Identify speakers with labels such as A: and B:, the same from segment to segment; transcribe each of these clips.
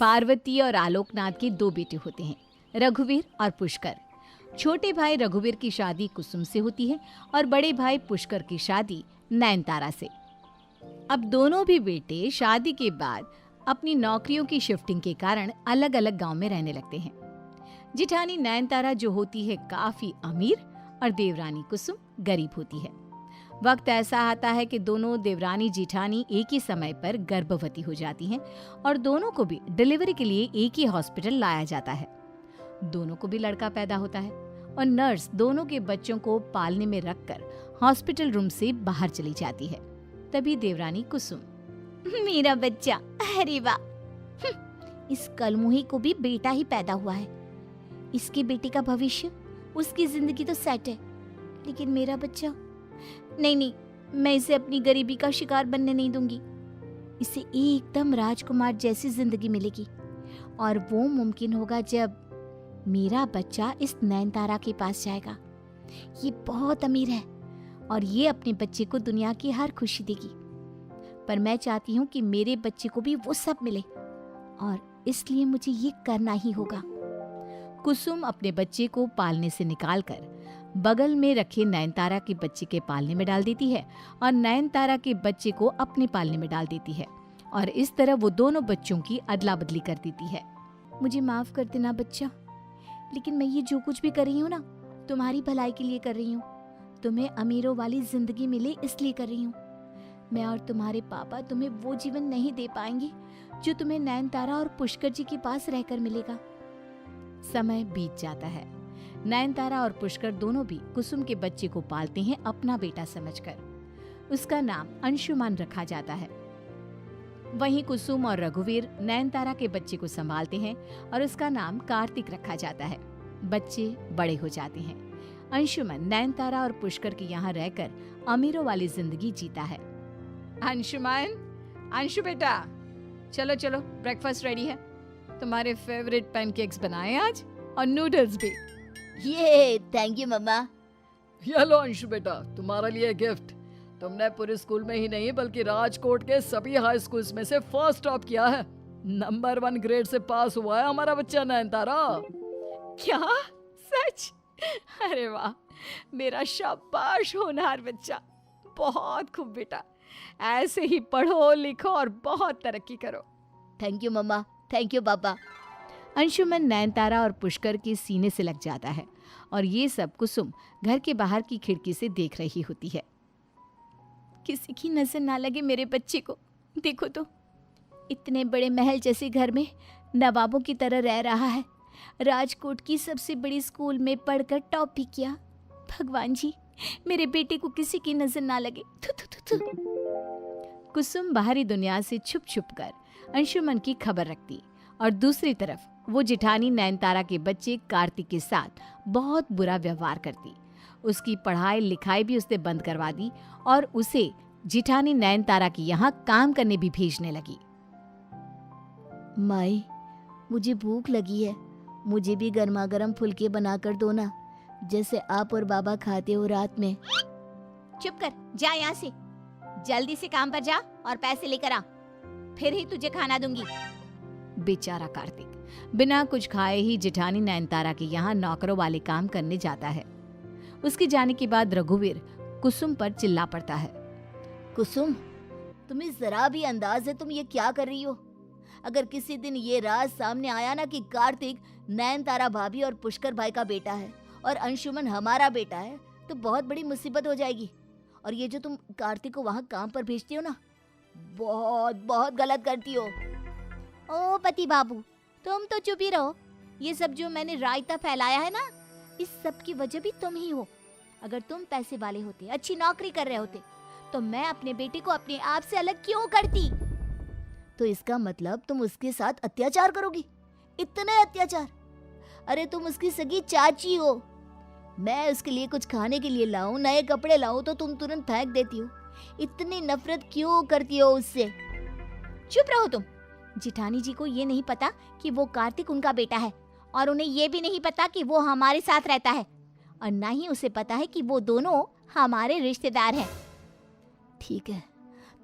A: पार्वती और आलोकनाथ के दो बेटे होते हैं, रघुवीर और पुष्कर। छोटे भाई रघुवीर की शादी कुसुम से होती है और बड़े भाई पुष्कर की शादी नयनतारा से। अब दोनों भी बेटे शादी के बाद अपनी नौकरियों की शिफ्टिंग के कारण अलग अलग गांव में रहने लगते हैं। जिठानी नयनतारा जो होती है काफी अमीर और देवरानी कुसुम गरीब होती है। वक्त ऐसा आता है कि दोनों देवरानी जिठानी एक ही समय पर गर्भवती हो जाती हैं और दोनों को भी डिलीवरी के लिए एक ही हॉस्पिटल लाया जाता है। दोनों को भी लड़का पैदा होता है और नर्स दोनों के बच्चों को पालने में रखकर हॉस्पिटल रूम से बाहर चली जाती है। तभी देवरानी कुसुम, मेरा बच्चा, अरे वाह, इस कलमुही को भी बेटा ही पैदा हुआ है। इसके बेटे का भविष्य, उसकी जिंदगी तो सेट है, लेकिन मेरा बच्चा, नहीं, मैं इसे अपनी गरीबी का शिकार बनने नहीं दूंगी। इसे एकदम राजकुमार जैसी जिंदगी मिलेगी और वो मुमकिन होगा जब मेरा बच्चा इस नयनतारा के पास जाएगा। ये बहुत अमीर है और ये अपने बच्चे को दुनिया की हर खुशी देगी, पर मैं चाहती हूँ कि मेरे बच्चे को भी वो सब मिले और इसलिए मुझे ये करना ही होगा। कुसुम अपने बच्चे को पालने से निकालकर बगल में रखे नयनतारा के बच्चे के पालने में डाल देती है और नयनतारा के बच्चे को अपने पालने में डाल देती है और इस तरह वो दोनों बच्चों की अदला बदली कर देती है। मुझे माफ कर देना बच्चा, लेकिन मैं ये जो कुछ भी कर रही हूँ ना, तुम्हारी भलाई के लिए कर रही हूँ। तुम्हें अमीरों वाली जिंदगी मिले इसलिए कर रही हूँ। मैं और तुम्हारे पापा तुम्हें वो जीवन नहीं दे पाएंगे जो तुम्हें नयनतारा और पुष्कर जी के पास रहकर मिलेगा। समय बीत जाता है। नयनतारा और पुष्कर दोनों भी कुसुम के बच्चे को पालते हैं अपना बेटा समझकर। उसका नाम अंशुमान रखा जाता है। वहीं कुसुम और रघुवीर नयनतारा के बच्चे को संभालते हैं और उसका नाम कार्तिक रखा जाता है। बच्चे बड़े हो जाते हैं। अंशुमन नयनतारा और पुष्कर के यहाँ रहकर अमीरों वाली जिंदगी जीता है। अंशुमन, अंशु बेटा, चलो चलो, ब्रेकफास्ट रेडी है। तुम्हारे फेवरेट पैनकेक्स बनाए आज और नूडल्स भी।
B: ये थैंक यू मम्मा।
C: ये लो अंशु बेटा, तुम्हारे लिए गिफ्ट। तुमने पूरे स्कूल में ही नहीं बल्कि राजकोट के सभी हाई स्कूल्स में से फर्स्ट टॉप किया है। नंबर 1 ग्रेड से पास हुआ है हमारा बच्चा नयनतारा।
A: क्या सच? अरे वाह, मेरा शाबाश होनहार बच्चा। बहुत खूब बेटा, ऐसे ही पढ़ो लिखो और बहुत तरक्की करो।
B: थैंक यू मम्मा, थैंक यू पापा।
A: अंशुमन नयनतारा और पुष्कर के सीने से लग जाता है और ये सब कुसुम घर के बाहर की खिड़की से देख रही होती है। किसी की नजर ना लगे मेरे बच्चे को। देखो तो, इतने बड़े महल जैसे घर में नवाबों की तरह रह रहा है। राजकोट की सबसे बड़ी स्कूल में पढ़कर टॉप भी किया। भगवान जी, मेरे बेटे को किसी की नजर ना लगे। थु थु थु थु। कुसुम बाहरी दुनिया से छुप छुप कर अंशुमन की खबर रखती और दूसरी तरफ वो जिठानी नयनतारा के बच्चे कार्तिक के साथ बहुत बुरा व्यवहार करती। उसकी पढ़ाई लिखाई भी उसने बंद करवा दी और उसे जिठानी नयनतारा की यहाँ काम करने भी भेजने लगी।
B: माई, मुझे भूख लगी है। मुझे भी गर्मा गर्म फुलके बनाकर दो ना, जैसे आप और बाबा खाते हो रात में।
A: चुप कर, जा यहाँ से। जल्दी से काम पर जा और पैसे लेकर आ, फिर ही तुझे खाना दूंगी। बेचारा कार्तिक बिना कुछ खाए ही जिठानी नयनतारा के यहाँ नौकरों वाले काम करने जाता है। उसके जाने के बाद रघुवीर कुसुम पर चिल्ला पड़ता है।
B: कुसुम, तुम्हें जरा भी अंदाज है तुम ये क्या कर रही हो? अगर किसी दिन ये राज सामने आया ना कि कार्तिक नयनतारा भाभी और पुष्कर भाई का बेटा है और अंशुमन हमारा बेटा है, तो बहुत बड़ी मुसीबत हो जाएगी। और ये जो तुम कार्तिक को वहाँ काम पर भेजती हो ना, बहुत बहुत गलत करती हो।
A: ओ पति बाबू, तुम तो चुप ही रहो। ये सब जो मैंने रायता फैलाया है ना, इस सब की वजह भी तुम ही हो। अगर तुम पैसे वाले होते, अच्छी नौकरी कर रहे होते, तो मैं अपने बेटे को अपने आप से अलग क्यों करती?
B: तो इसका मतलब तुम उसके साथ अत्याचार करोगी? इतने अत्याचार? अरे तुम उसकी सगी चाची हो। मैं उसके लिए कुछ खाने के लिए लाऊं, नए कपड़े लाऊं, तो तुम तुरंत फेंक देती हो। इतनी नफरत क्यों करती हो उससे?
A: चुप रहो तुम। जिठानी जी को ये नहीं पता कि वो कार्तिक उनका बेटा है और उन्हें ये भी नहीं पता कि वो हमारे साथ रहता है और ना ही उसे पता है कि वो दोनों हमारे रिश्तेदार हैं।
B: ठीक है,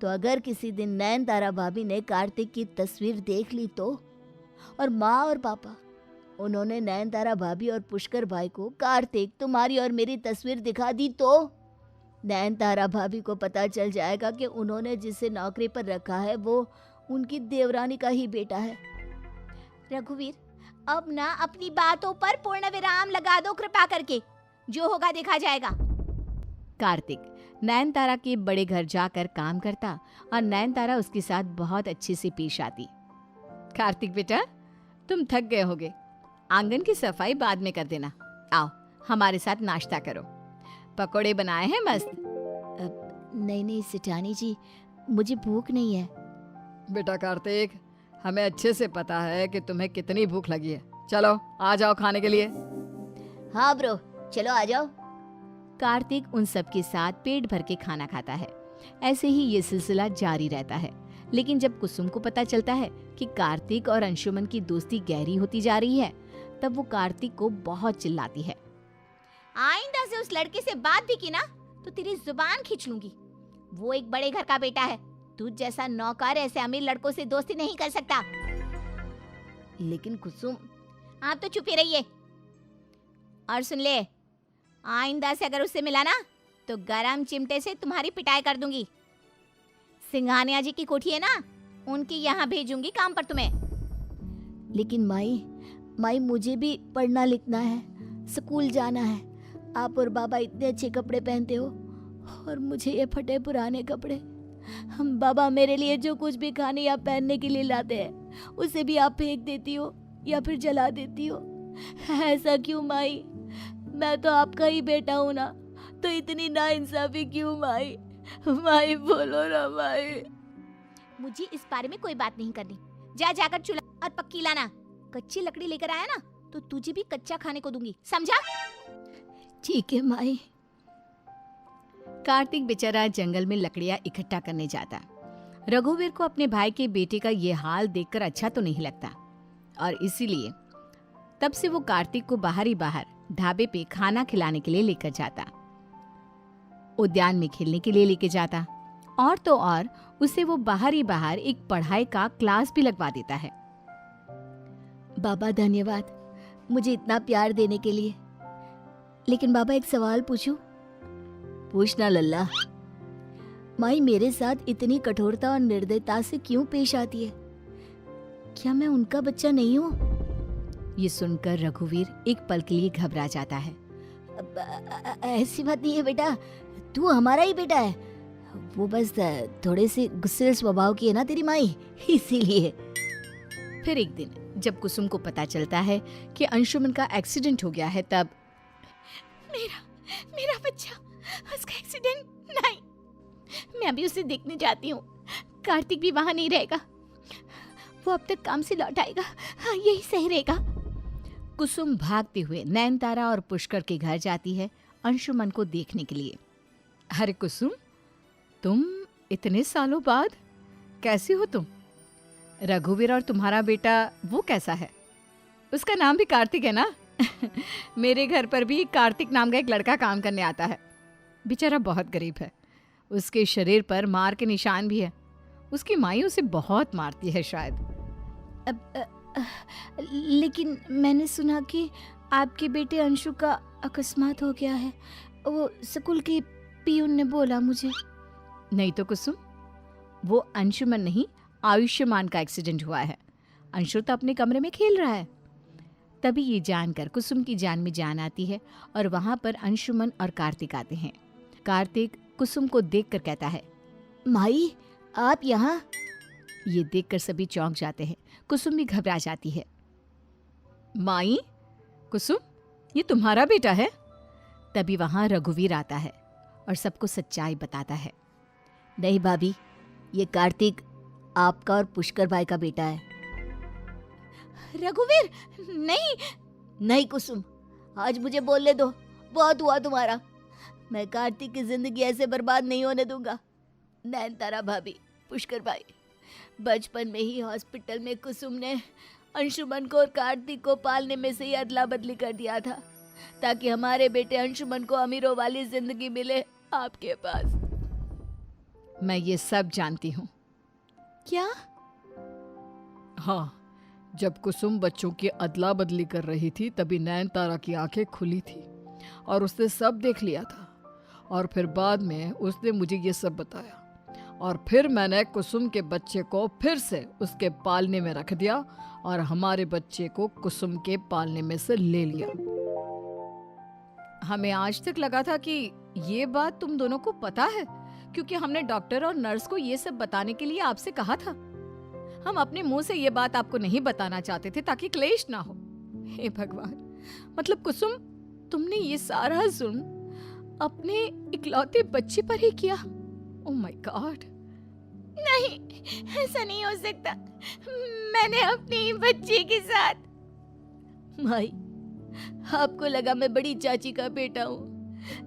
B: तो अगर किसी दिन नयनतारा भाभी ने कार्तिक की तस्वीर देख ली तो और माँ और पापा, उन्होंने नयनतारा भाभी और पुष्कर भाई को कार्तिक तुम्हारी और मेरी तस्वीर दिखा दी तो नयनतारा भाभी को पता चल जाएगा कि उन्होंने जिसे नौकरी पर रखा है वो उनकी देवरानी का ही बेटा है।
A: रघुवीर, अब ना अपनी बातों पर पूर्ण विराम लगा दो कृपा करके, जो होगा देखा जाएगा। कार्तिक नयनतारा के बड़े घर जाकर काम करता और नयनतारा उसके साथ बहुत अच्छे से पेश आती। कार्तिक बेटा, तुम थक गए होगे, आंगन की सफाई बाद में कर देना। आओ हमारे साथ नाश्ता करो, पकोड़े बनाए हैं मस्त।
B: नहीं नहीं सेठानी जी, मुझे भूख नहीं है।
C: बेटा कार्तिक, हमें अच्छे से पता है कि तुम्हें कितनी भूख लगी है। चलो आ जाओ खाने के लिए।
B: हाँ ब्रो, चलो आ जाओ।
A: कार्तिक उन सब के साथ पेट भर के खाना खाता है। ऐसे ही ये सिलसिला जारी रहता है। लेकिन जब कुसुम को पता चलता है कि कार्तिक और अंशुमन की दोस्ती गहरी होती जा रही है, तब वो कार्तिक को बहुत चिल्लाती है। आइंदा से उस लड़के से बात भी की ना तो तेरी जुबान खींच लूंगी। वो एक बड़े घर का बेटा है, तू जैसा नौकर ऐसे अमीर लड़कों से दोस्ती नहीं कर सकता।
B: लेकिन कुसुम,
A: आप तो चुप ही रहिए। और सुन ले, आइंदा से अगर उससे मिला ना तो गरम चिमटे से तुम्हारी पिटाई कर दूंगी। सिंघानिया जी की कोठी है ना, उनकी यहाँ भेजूंगी काम पर तुम्हें।
B: लेकिन माई मुझे भी पढ़ना लिखना है, स्कूल जाना है। आप और बाबा इतने अच्छे कपड़े पहनते हो और मुझे ये फटे पुराने कपड़े। हम बाबा मेरे लिए जो कुछ भी खाने या पहनने के लिए लाते हैं उसे भी आप फेंक देती हो या फिर जला देती हो। ऐसा क्यों माई? मैं तो आपका ही बेटा हूं ना, तो इतनी नाइंसाफी क्यों माई? माई बोलो ना माई।
A: मुझे इस बारे में कोई बात नहीं करनी। जा जाकर चूल्हा और पक्की लाना। कच्ची लकड़ी लेकर आया ना तो तुझे भी कच्चा खाने को दूंगी, समझा?
B: ठीक है माई।
A: कार्तिक बेचारा जंगल में लकड़ियां इकट्ठा करने जाता। रघुवीर को अपने भाई के बेटे का ये हाल देखकर अच्छा तो नहीं लगता और इसीलिए तब से वो कार्तिक को बाहर ढाबे पे खाना खिलाने के लिए लेकर जाता, उद्यान में खेलने के लिए लेके जाता और तो और उसे वो बाहर एक पढ़ाई का क्लास भी लगवा देता है।
B: बाबा धन्यवाद मुझे इतना प्यार देने के लिए। लेकिन बाबा एक सवाल पूछूं? पूछना लल्ला। माई मेरे साथ इतनी कठोरता और निर्दयता से क्यों पेश आती है? क्या मैं उनका बच्चा नहीं हूँ?
A: ये सुनकर रघुवीर एक पल के लिए घबरा जाता है।
B: ऐसी बात नहीं है बेटा, तू हमारा ही बेटा है। वो बस थोड़े से गुस्से स्वभाव की है ना तेरी माई, इसीलिए।
A: फिर एक दिन जब कुसुम को पता चलता है कि अंशुमन का एक्सीडेंट हो गया है, तब मेरा बच्चा, उसका एक्सीडेंट नहीं, मैं अभी उसे देखने जाती हूँ। कार्तिक भी वहां नहीं रहेगा, वो अब तक काम से लौट आएगा। हाँ, यही सही रहेगा। कुसुम भागते हुए नयनतारा और पुष्कर के घर जाती है अंशुमन को देखने के लिए। अरे कुसुम, तुम इतने सालों बाद कैसी हो तुम? रघुवीर और तुम्हारा बेटा वो कैसा है? उसका नाम भी कार्तिक है ना? मेरे घर पर भी कार्तिक नाम का एक लड़का काम करने आता है। बेचारा बहुत गरीब है, उसके शरीर पर मार के निशान भी है। उसकी माई उसे बहुत मारती है शायद।
B: लेकिन मैंने सुना कि आपके बेटे अंशु का अकस्मात हो गया है, वो स्कूल के पियून ने बोला मुझे।
A: नहीं तो कुसुम, वो अंशुमन नहीं, आयुष्मान का एक्सीडेंट हुआ है। अंशु तो अपने कमरे में खेल रहा है। तभी ये जानकर कुसुम की जान में जान आती है और वहां पर अंशुमन और कार्तिक आते हैं। कार्तिक कुसुम को देखकर कहता है,
B: माई आप यहाँ?
A: ये देखकर सभी चौंक जाते हैं। कुसुम भी घबरा जाती है। माई, कुसुम, ये तुम्हारा बेटा है? तभी वहां रघुवीर आता है और सबको सच्चाई बताता है।
B: नहीं भाभी, ये कार्तिक आपका और पुष्कर भाई का बेटा है।
A: रघुवीर, नहीं
B: कुसुम, आज मुझे बोलने दो, बहुत हुआ तुम्हारा। मैं कार्तिक की जिंदगी ऐसे बर्बाद नहीं होने दूंगा। नयनतारा भाभी, पुष्कर भाई, बचपन में ही हॉस्पिटल में कुसुम ने अंशुमन को और कार्तिक को पालने में से ही अदला बदली कर दिया था ताकि हमारे बेटे अंशुमन को अमीरों वाली जिंदगी मिले आपके पास।
A: मैं ये सब जानती हूँ।
B: क्या?
C: हाँ, जब कुसुम बच्चों की अदला बदली कर रही थी तभी नयनतारा की आंखें खुली थी और उसने सब देख लिया था। और फिर बाद में उसने मुझे ये सब बताया और फिर मैंने कुसुम के बच्चे को फिर से उसके पालने में रख दिया और हमारे बच्चे को कुसुम के पालने में से ले लिया। हमें आज तक लगा था कि ये बात तुम दोनों को पता है, क्योंकि हमने डॉक्टर और नर्स को ये सब बताने के लिए आपसे कहा था। हम अपने मुंह से ये बात आपको नहीं बताना चाहते थे ताकि क्लेश ना हो। हे भगवान, मतलब कुसुम, तुमने ये सारा जुल्म अपने इकलौते बच्चे पर ही किया। Oh my God.
B: नहीं, ऐसा नहीं हो सकता। मैंने अपनी बच्ची के साथ। माई, आपको लगा मैं बड़ी चाची का बेटा हूँ,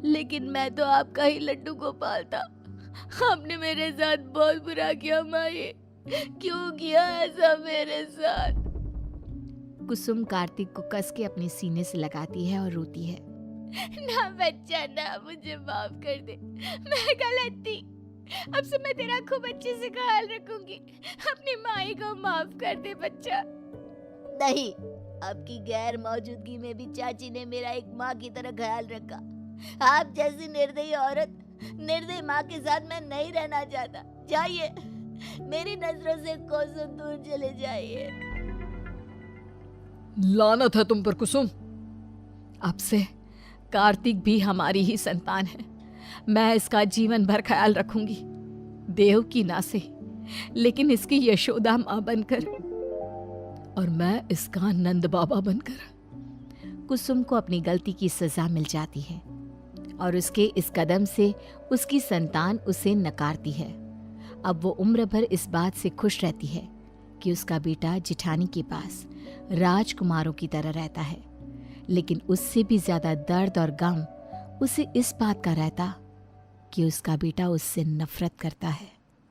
B: लेकिन मैं तो आपका ही लड्डू गोपाल था। आपने मेरे साथ बहुत बुरा किया माई। क्यों किया ऐसा मेरे साथ?
A: कुसुम कार्तिक को कस के अपने सीने से लगाती है और रोती है।
B: ना बच्चा ना, मुझे माफ कर दे, मैं गलत थी। अब से मैं तेरा खूब अच्छे से ख्याल रखूंगी। अपनी माई को माफ कर दे बच्चा। नहीं, आपकी गैर मौजूदगी में भी चाची ने मेरा एक माँ की तरह ख्याल रखा। आप जैसी निर्दयी औरत, निर्दयी माँ के साथ मैं नहीं रहना चाहता। जाइए, मेरी नजरों से कोसों दूर चले जाइए।
C: लानत है तुम पर कुसुम।
A: अब से कार्तिक भी हमारी ही संतान है। मैं इसका जीवन भर ख्याल रखूंगी, देव की ना से, लेकिन इसकी यशोदा माँ बनकर, और मैं इसका नंद बाबा बनकर। कुसुम को अपनी गलती की सजा मिल जाती है और उसके इस कदम से उसकी संतान उसे नकारती है। अब वो उम्र भर इस बात से खुश रहती है कि उसका बेटा जिठानी के पास राजकुमारों की तरह रहता है, लेकिन उससे भी ज्यादा दर्द और गम उसे इस बात का रहता कि उसका बेटा उससे नफरत करता है।